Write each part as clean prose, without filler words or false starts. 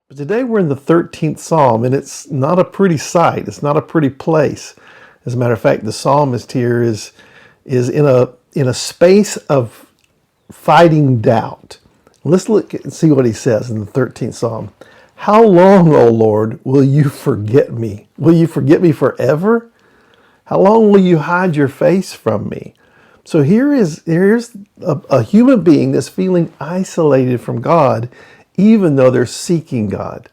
But today we're in the 13th Psalm, and it's not a pretty sight. It's not a pretty place. As a matter of fact, the psalmist here is in a space of fighting doubt. Let's look and see what he says in the 13th Psalm. How long, O Lord, will you forget me? Will you forget me forever? How long will you hide your face from me? So here's a human being that's feeling isolated from God, even though they're seeking God.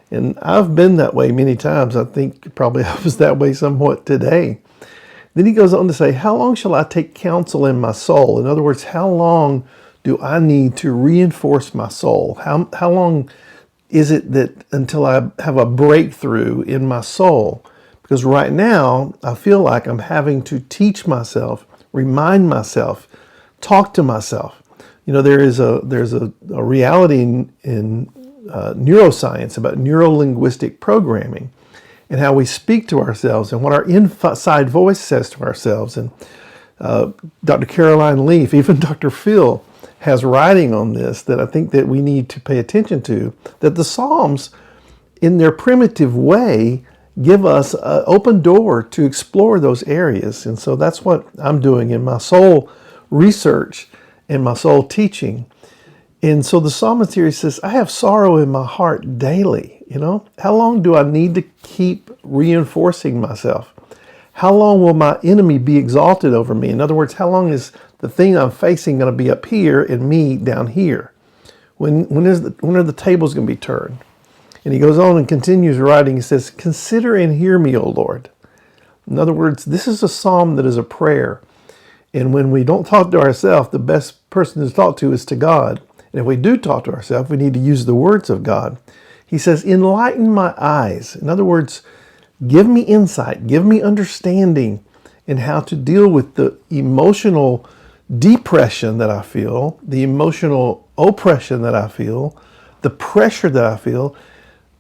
And I've been that way many times. I think probably I was that way somewhat today. Then he goes on to say, how long shall I take counsel in my soul? In other words, how long do I need to reinforce my soul? How long is it that until I have a breakthrough in my soul? Because right now, I feel like I'm having to teach myself, remind myself, talk to myself. You know, there's a reality in neuroscience about neuro-linguistic programming and how we speak to ourselves and what our inside voice says to ourselves. And Dr. Caroline Leaf, even Dr. Phil, has writing on this that I think that we need to pay attention to, that the Psalms, in their primitive way, give us an open door to explore those areas. And so that's what I'm doing in my soul research and my soul teaching. And so the psalmist here says, I have sorrow in my heart daily. You know, how long do I need to keep reinforcing myself? How long will my enemy be exalted over me? In other words, how long is the thing I'm facing going to be up here and me down here? When are the tables going to be turned? And he goes on and continues writing. He says, consider and hear me, O Lord. In other words, this is a psalm that is a prayer. And when we don't talk to ourselves, the best person to talk to is to God. And if we do talk to ourselves, we need to use the words of God. He says, enlighten my eyes. In other words, give me insight, give me understanding in how to deal with the emotional depression that I feel, the emotional oppression that I feel, the pressure that I feel,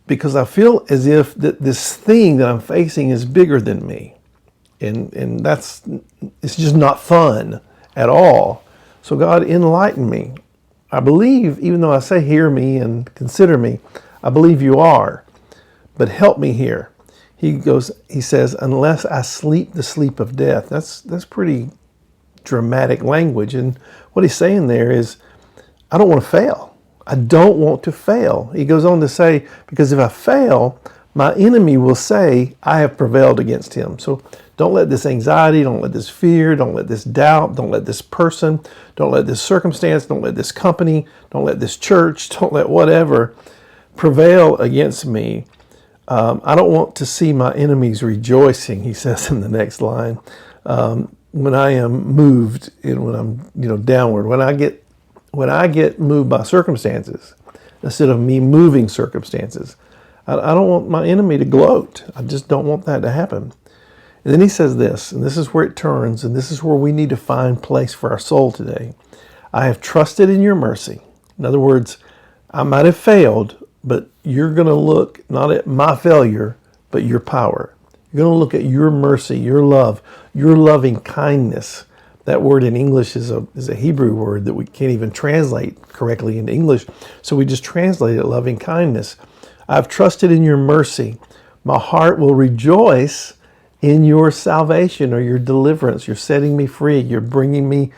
because I feel as if this thing that I'm facing is bigger than me. And it's just not fun at all. So God, enlighten me. I believe, even though I say hear me and consider me, I believe you are, but help me here. He says, unless I sleep the sleep of death. That's pretty dramatic language. And what he's saying there is, I don't want to fail. I don't want to fail. He goes on to say, because if I fail, my enemy will say, I have prevailed against him. So don't let this anxiety, don't let this fear, don't let this doubt, don't let this person, don't let this circumstance, don't let this company, don't let this church, don't let whatever prevail against me. I don't want to see my enemies rejoicing, he says in the next line, when I am moved and when I'm downward. When I get moved by circumstances, instead of me moving circumstances, I don't want my enemy to gloat. I just don't want that to happen. And then he says this, and this is where it turns, and this is where we need to find place for our soul today. I have trusted in your mercy. In other words, I might have failed, but you're going to look not at my failure, but your power. You're going to look at your mercy, your love, your loving kindness. That word in English is a Hebrew word that we can't even translate correctly into English, so we just translate it loving kindness. I've trusted in your mercy. My heart will rejoice in your salvation or your deliverance. You're setting me free. You're bringing me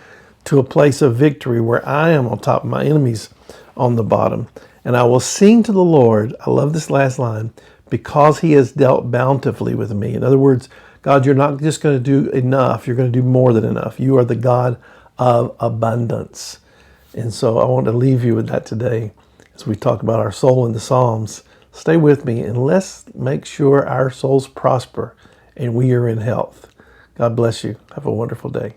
to a place of victory where I am on top, my enemies on the bottom. And I will sing to the Lord, I love this last line, because he has dealt bountifully with me. In other words, God, you're not just going to do enough. You're going to do more than enough. You are the God of abundance. And so I want to leave you with that today as we talk about our soul in the Psalms. Stay with me and let's make sure our souls prosper and we are in health. God bless you. Have a wonderful day.